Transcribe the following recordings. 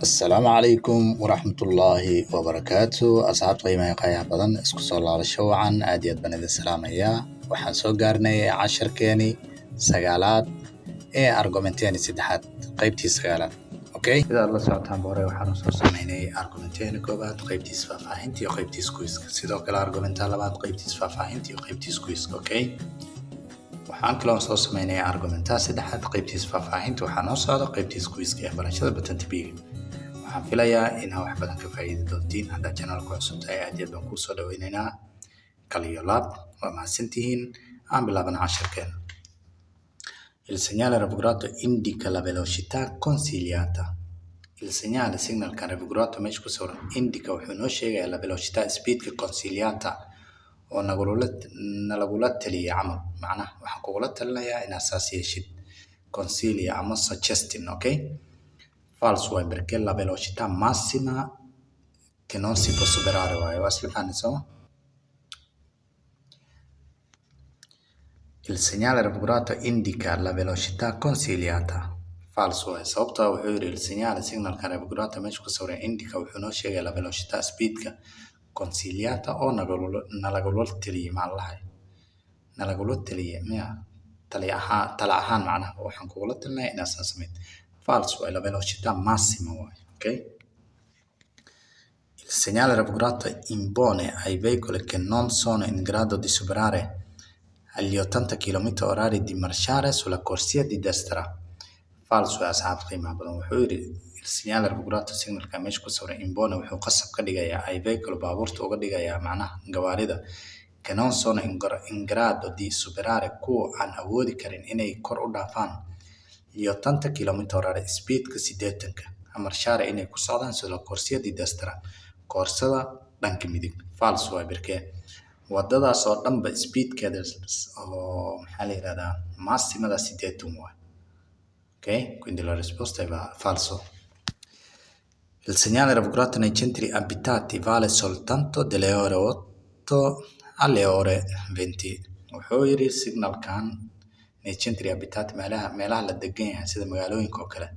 Asalaamu calaykum waraxmatullaahi wabarakaatu. Asxaabta qiimaha qaayaha badan isku soo laabasho wacan aad iyo aad baan idin salaamayaa. Waxaan soo gaarnay casharkeeni sagaalaad ee argumenteeni saddexaad qaybtii sagaalaad. Okay, sidaad la socotaan hore waxaan soo sameynay argumenteeni koobaad qaybtiis faahfaahinta iyo qaybtiis quiz-ka, sidoo kale argumenta labaad qaybtiis faahfaahinta iyo qaybtiis quiz-ka. Okay, waxaan kaloo soo sameynay argumenta saddexaad qaybtiis faahfaahinta, waxaa noo socda qaybtiis quiz-ka ee barashada batanta biga. waxaan filayaa inaad wax badan ka faa'iidi doontiin. haddaad channelka cusub tahay aad iyo aad baan kuu soo dhaweynaynaa. Kaliyo laab waa mahadsantihiin. aan bilaabana casharkeena. Il segnale raffigurato indica la velocità consigliata. Il segnale signalka raffigurato meesha ku sawiran indica wuxuu noo sheegayaa la velocità speedka consigliata oo nalagula taliyay camal. macnaha waxaan kugula talinayaa inaad saas yeeshid consiglia ama suggesting. Okay, false way perché la velocità massima che non si può superare waaye. waa isla fahanay sooma? Il segnale raffigurato indica la velocità consigliata. false way sababtoo ah wuxuu yidhi il segnale signalka raffigurato meesha ku sawiran indica wuxuu noo sheegaya la velocità speedka consigliata oo nalagula taliyay maalahay nalagula taliyay miya tala ahaan macnaha waxaan kugula talinaya inaad saan samayd. false way la velocità massima waaye. Okay, il segnale raffigurato impone ai veicoli che non sono in grado di superare agli 80 km/h di marciare sulla corsia di destra. false way asxaabta qiimaha badan wuxuu yidhi il segnale raffigurato signalka meesha ku sawiran impone wuxuu qasab ka dhigayaa ai veicoli baabuurta uga dhigayaa macnaha gawaarida che non sono in grado di superare kuwa aan awoodi karin inay kor u dhaafaan gli 80 km/h speedka 80 a marciare inay ku socdaan sulla corsia di destra koorsada dhanka midig. false way perché wadadaas oo dhanba speedkeeda oo maxaa la yidhahdaa massimada 80 waay. Okay, quindi la risposta è falso. Il segnale raffigurato nei centri abitati vale soltanto dalle ore 8 alle ore 20. wuxuu yidhi signalkan nei centri abitati meelaha la degan yahay sida magaalooyinka oo kale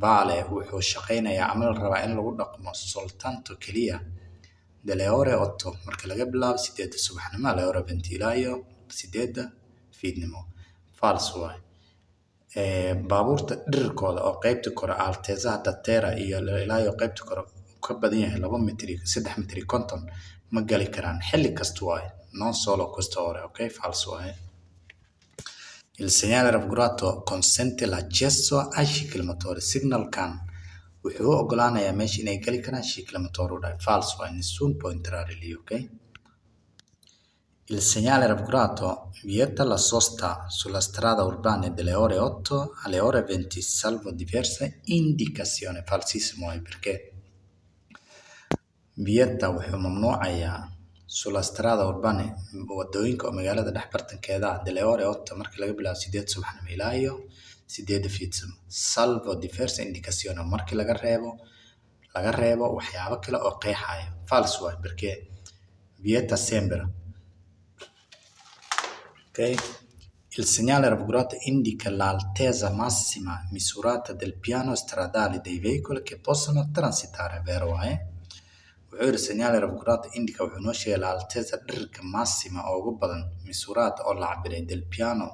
vale wuxuu shaqaynayaa ama la rabaa in lagu dhaqmo soltanto keliya dalle ore 8 marka laga bilaabo 8 subaxnimo alle ore 20 ilaa iyo 8 fiidnimo. false way baabuurta dhirirkooda oo qaybta kore altezza datera iyo ilaa iyo qaybta kore ka badan yahay 2 mitir 3 mitir 50 ma gali karaan xilli kasta waaye non solo questo ore. Okay, false way. Il segnale raffigurato consente l'accesso ai ciclomotori. signalkan wuxuu ogolaanayaa meesha inay gali karaan ciclomotori u dhahay. false way nessun può entrare lì. Okay, il segnale raffigurato vieta la sosta sulla strada urbana dalle ore 8 alle ore 20 salvo diverse indicazioni. falsissimo perché vieta wuxuu mamnuucayaa sulla strada urbana wadooyinka oo magaalada dhex bartankeeda dalle ore 8 marka laga bilaabo 8 subaxnimo ilaa iyo 8 fiidsimo salvo diverse indicazioni markii laga reebo waxyaabo kale oo qeexaya. false way perché vieta sempre. Okay, il segnale raffigurato indica l'altezza massima misurata del piano stradale dei veicoli che possono transitare. vero waaye wuxuu yidhi segnale raffigurato indica wuxuu noo sheegay l'altezza dhirirka massima oo ugu badan misurata oo la cabiray del piano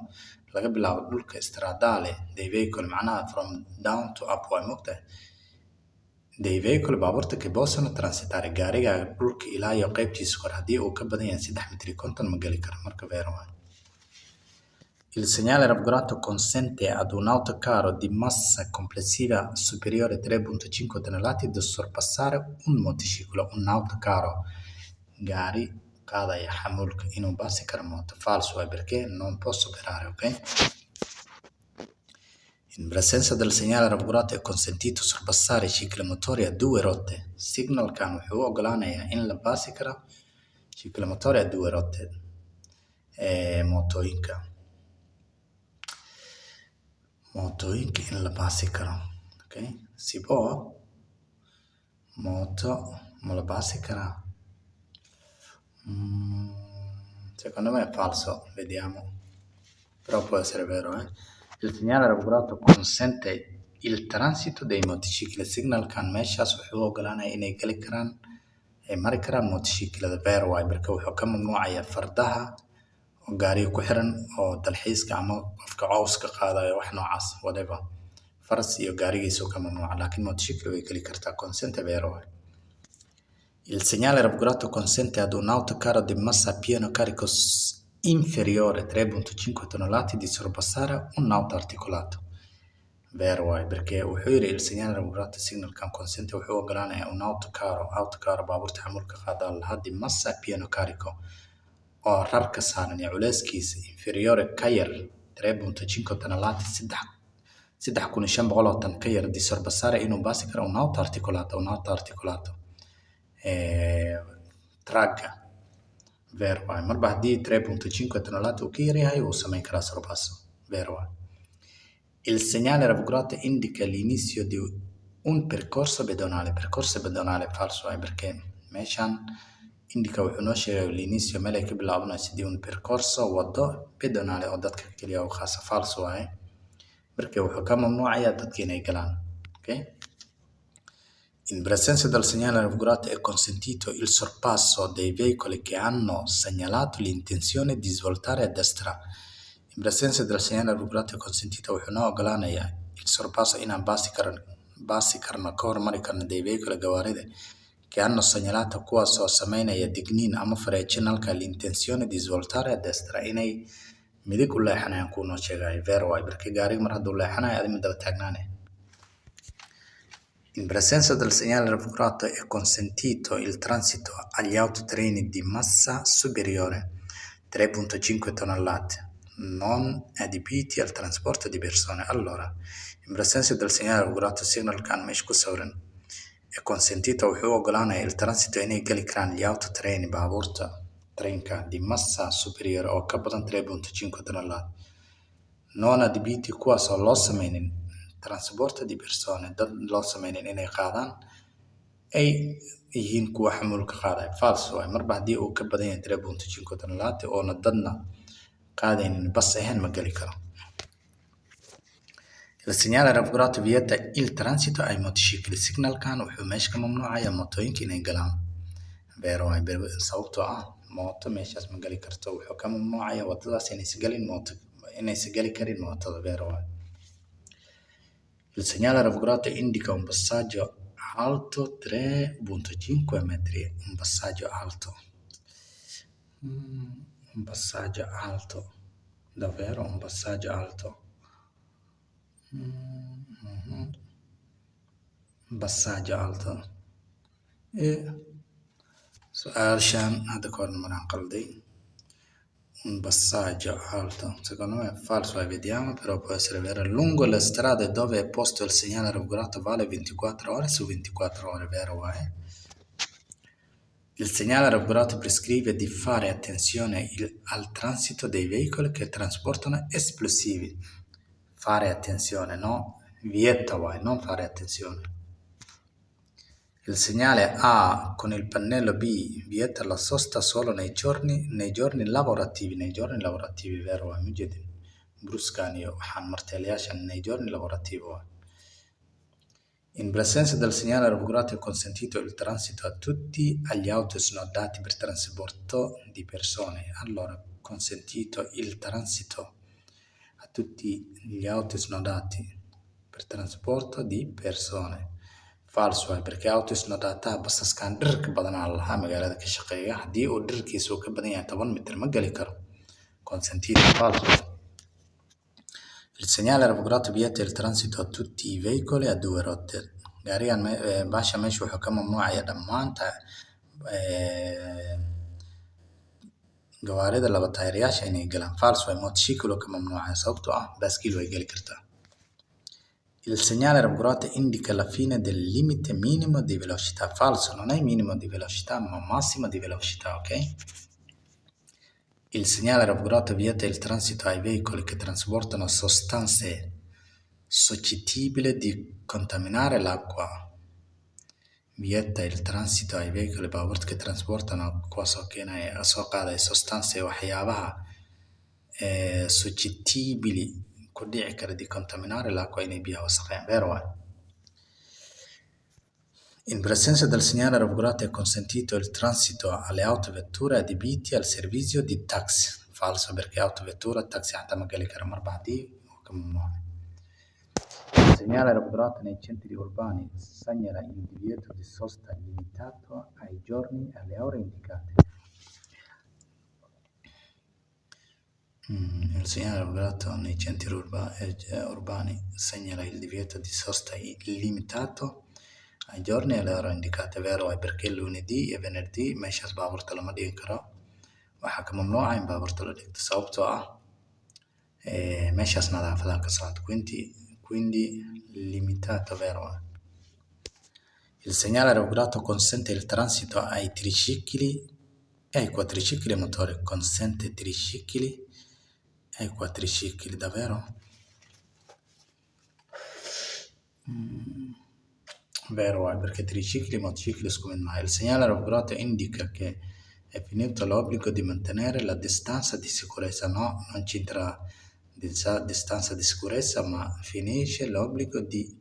laga bilaabo dhulka stradale dei veicoli macnaha from down to up waa mogtahay dei veicoli baabuurta che possono transitare gaariga dhulka ilaa iyo qaybtiisa kore haddii uu ka badan yahay 3 mitir 50 ma gali karo marka vero waaye. Il segnale raffigurato consente ad un autocarro di massa complessiva superiore a 3.5 tonnellate di sorpassare un motociclo. Un autocarro gaari qaadaya xamuulka inuu baasi karo moto. false way perché non può superare. Okay, in presenza del segnale raffigurato è consentito sorpassare i ciclomotori a 2 rotte. signalkan wuxuu ogolaanayaa in la baasi karo ciclomotori a 2 rotte mootooyinka in la baasi karo. Okay, si può moto ma la basi karaa? Secondo me è falso, vediamo, però può essere vero. Il segnale raffigurato consente il transito dei motocicli signalkan meeshaas wuxuu ogolaanaya inay gali karaan ay mari karaan motociclada beer waay marka wuxuu ka mamnuucaya fardaha oo gaariga ku xiran oo dalxiiska ama qofka cawska qaadayo wax noocaas whatever faras iyo gaarigiisa ka mamnuuca laakiin motociclo way gali kartaa consente beer waay. Il segnale raffigurato consente ad un autocarro di massa pieno carico inferiore 3.5 tonnellate di sorpassare un auto articolato. Vero waay perché wuxuu yiri il segnale raffigurato signalkan consente wuxuu ogolaanaya un autocarro baabuurta xamuulka qaada lahaa di massa pieno carico oo rarka saaran iyo culeyskiisa inferiore ka yar 3.5 tonnellate 3,500 tan ka yar di sorpassare inuu baasi karo un auto articolato tragga vero waay marba haddii 3.5 tonnellate uu ka yaryahay uu samayn karaa sorpasso vero waay. Il segnale raffigurato indica l'inizio di un percorso pedonale falso waay perché meeshan indica wuxuu noo sheegay l'inizio meel ay ka bilaabanayso di un percorso wado pedonale oo dadka keliya u khaasa falso waay perché wuxuu ka mamnuucaya dadka inay galaan. Okay? In presenza del segnale raffigurato è consentito il sorpasso dei veicoli che hanno segnalato l'intenzione di svoltare a destra. In presenza del segnale raffigurato è consentito wuxuu noo ogolaanaya il sorpasso inaan baasi karno ka hormari karno dei veicoli gawaarida che hanno segnalato kuwaasoo samaynaya digniin ama fareejin halka l'intenzione di svoltare a destra inay midig u leexanayaan kuu noo sheegaya vero waay marka gaariga mar hadduu leexanayo adima daba taagnaane. In presenza del segnale raffigurato è consentito il transito agli autotreni di massa superiore 3.5 tonnellate non adibiti al trasporto di persone. Allora, in presenza del segnale raffigurato signalkan meesha ku sawiran è consentito wuxuu ogolaanaya il transito inay gali karaan gli autotreni baabuurta treenka di massa superiore oo ka badan 3.5 tonnellate non adibiti kuwaasoo loo samaynin transporto di persone dad loo samaynin inay qaadaan ay yihiin kuwa xamuulka qaadaya falso waay marba haddii uu ka badan yahay 3.5 tonnellate oona dadna qaadaynin bas ahaan ma gali karo. Il segnale raffigurato vieta il transito ai motocicli signalkan wuxuu meesha ka mamnuucaya mootooyinka inay galaan vero waay sababtoo ah mooto meeshaas ma gali karto wuxuu ka mamnuucaya wadadaas inaysan gali karin mootada vero waay. Il segnale raffigurato indica un passaggio alto 3.5 metri, un passaggio alto, davvero un passaggio alto. Un passaggio alto. Su-aashan hadda ka horna maraan qalday. Un passaggio alto, secondo me è falso, vediamo, però può essere vero. Lungo le strade dove è posto il segnale raffigurato vale 24 ore su 24 ore, vero waay. Il segnale raffigurato prescrive di fare attenzione al transito dei veicoli che trasportano esplosivi. Fare attenzione, no? Vieta waay, non fare attenzione. Il segnale A con il pannello B vieta la sosta solo nei giorni lavorativi, vero waay ma jeedin bruskan iyo waxaan marteelayaashan nei giorni lavorativi waay. In presenza del segnale raffigurato è consentito il transito a tutti agli auto snodati per trasporto di persone. Allora, consentito il transito a tutti gli auto snodati per trasporto di persone. Falso waay perché auto snodata basaskan dhirka badanaa lahaa magaalada ka shaqeeya haddii uu dhirkiisa uu ka badan yahay 10 mitir ma gali karo consentito falso. Il segnale raffigurato vieta il transito a tutti i veicoli a due rotte. Gaarigan baasha meesha wuxuu ka mamnuucaya dhammaanta gawaarida laba taayiryaasha inay galaan falso waay motociclo ka mamnuucaya sababtoo ah baaskiil way gali kartaa. Il segnale raffigurato indica la fine del limite minimo di velocità. Falso, non è minimo di velocità, ma massimo di velocità, ok? Il segnale raffigurato vieta il transito ai veicoli che trasportano sostanze suscettibili di contaminare l'acqua. Vieta il transito ai veicoli baabuurta che trasportano kuwaasoo soo qaadaya sostanze waxyaabaha suscettibili ku dhici kara di contaminare l'acqua inay biyaha wasakheeyaan. Vero waay. In presenza del segnale raffigurato è consentito il transito alle autovetture adibiti al servizio di taxi. Falso, perché autovettura taxi حتى ما قال لك مربعتي وكم. Il segnale raffigurato nei centri urbani segnala il divieto di sosta limitato ai giorni e alle ore indicate. Il segnale raffigurato nei centri urbani segnala il divieto di sosta limitato ai giorni e alle ore indicate. Vero è, perché lunedì e venerdì meeshaas baabuurta lama dhigi karo. Waxaa ka mamnuuca in baabuurta la dhigto sababtoo ah meeshaas nadaafadaa ka socdo. Quindi limitato. Vero è. Il segnale raffigurato consente il transito ai tricicli e ai quadricicli a motore. Consente tricicli e ai quadricicli, davvero? Vero è, perché tricicli e motocicli scommendo mai. Il segnale raffigurato indica che è finito l'obbligo di mantenere la distanza di sicurezza. No, non c'entra distanza di sicurezza, ma finisce l'obbligo di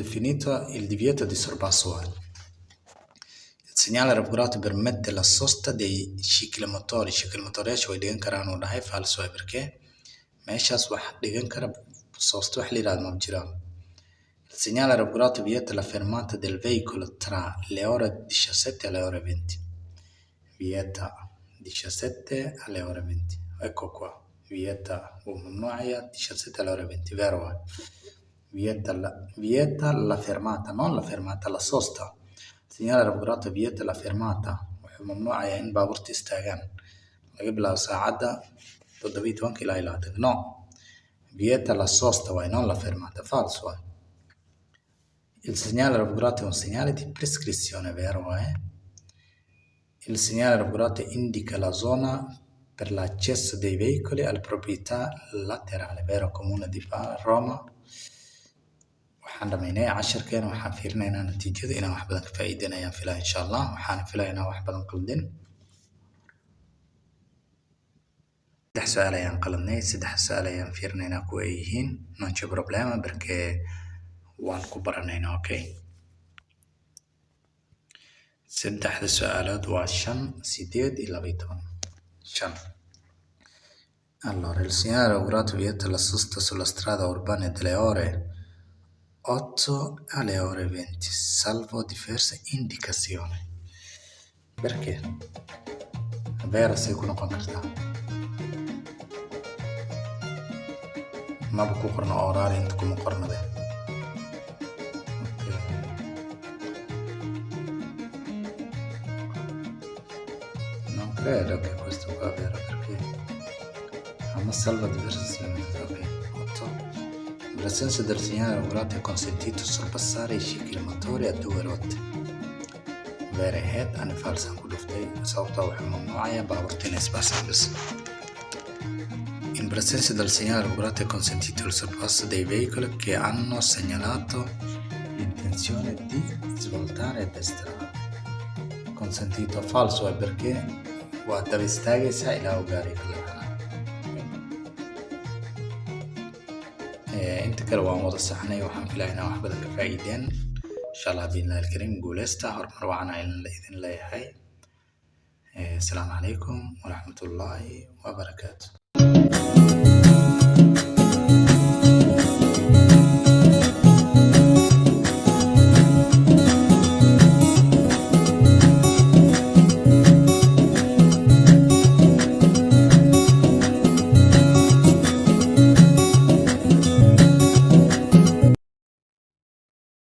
finito il divieto di sorpasso. Il segnale raffigurato permette la sosta dei ciclomotori. Ciclomotoreyaasha way dhigan karaan uu dhahay. Falso è, perché meeshaas wax dhigan kara soosta wax la yiraahdo ma jiraan. Il segnale raffigurato vieta la fermata del veicolo tra le ore 17 e le ore 20. Vieta 17 alle ore 20. Ecco qua. Vieta mamnuucaya 17 alle ore 20. Vero è. Vieta la fermata, non la fermata, la sosta. Il segnale raffigurato vieta la fermata. Wuxuu mamnuucaya in baabuurta istaagaan laga bilaabo saacadda 17 ilaa 20. No. Vieta la sosta waay, non la fermata. Falso waay. Il segnale raffigurato è un segnale di prescrizione. Vero è. Il segnale raffigurato indica la zona per l'accesso dei veicoli alla proprietà laterale. Vero. Comune di Roma. waxaan dhamaynay casharkeena. Waxaan fiirinaynaa natiijada inaan wax badan ka faa'iideynayaan filaa insha Allah. Waxaan filaa inaan wax badan qaldin. 3 su'aal ayaan qaladnay. 3 su'aal ayaan fiirinaynaa kuwa ay yihiin. Non c'è problema perché waan ku baranaynaa. Okay. 3 su'aalood waa 5, 8 iyo 12. 5. Allora, il segnale raffigurato vieta la sosta sulla strada urbana delle ore 8 alle ore 20, salvo diverse indicazioni. Perché? È vero, sei ku noqon kartaa. Maba ku qorno oraari inta kuma qornade. Non credo che questo qua è vero, perché ma salva diverse situazioni. 8. In presenza del segnale raffigurato è consentito sorpassare i ciclomotori a 2 rotte. Vero ahead ana falsan ku dhuftay sababtoo wuxuu mamnuucaya baabuurta inay isbaasaan bis. In presenza del segnale raffigurato è consentito il sorpasso dei veicoli che hanno segnalato l'intenzione di svoltare a destra. Consentito. Falso è, perché waa daba istaagaysaa ilaa uu gaariga la helaa. inta kale waan wada saxnay. Waxaan filaa inaan wax badan ka faa'iideen insha Allah biidhnillaahi alkariim. guuleysta horumar wacan ayaan idin leeyahay. Asalaamu calaykum waraxmatullaahi wabarakaatu.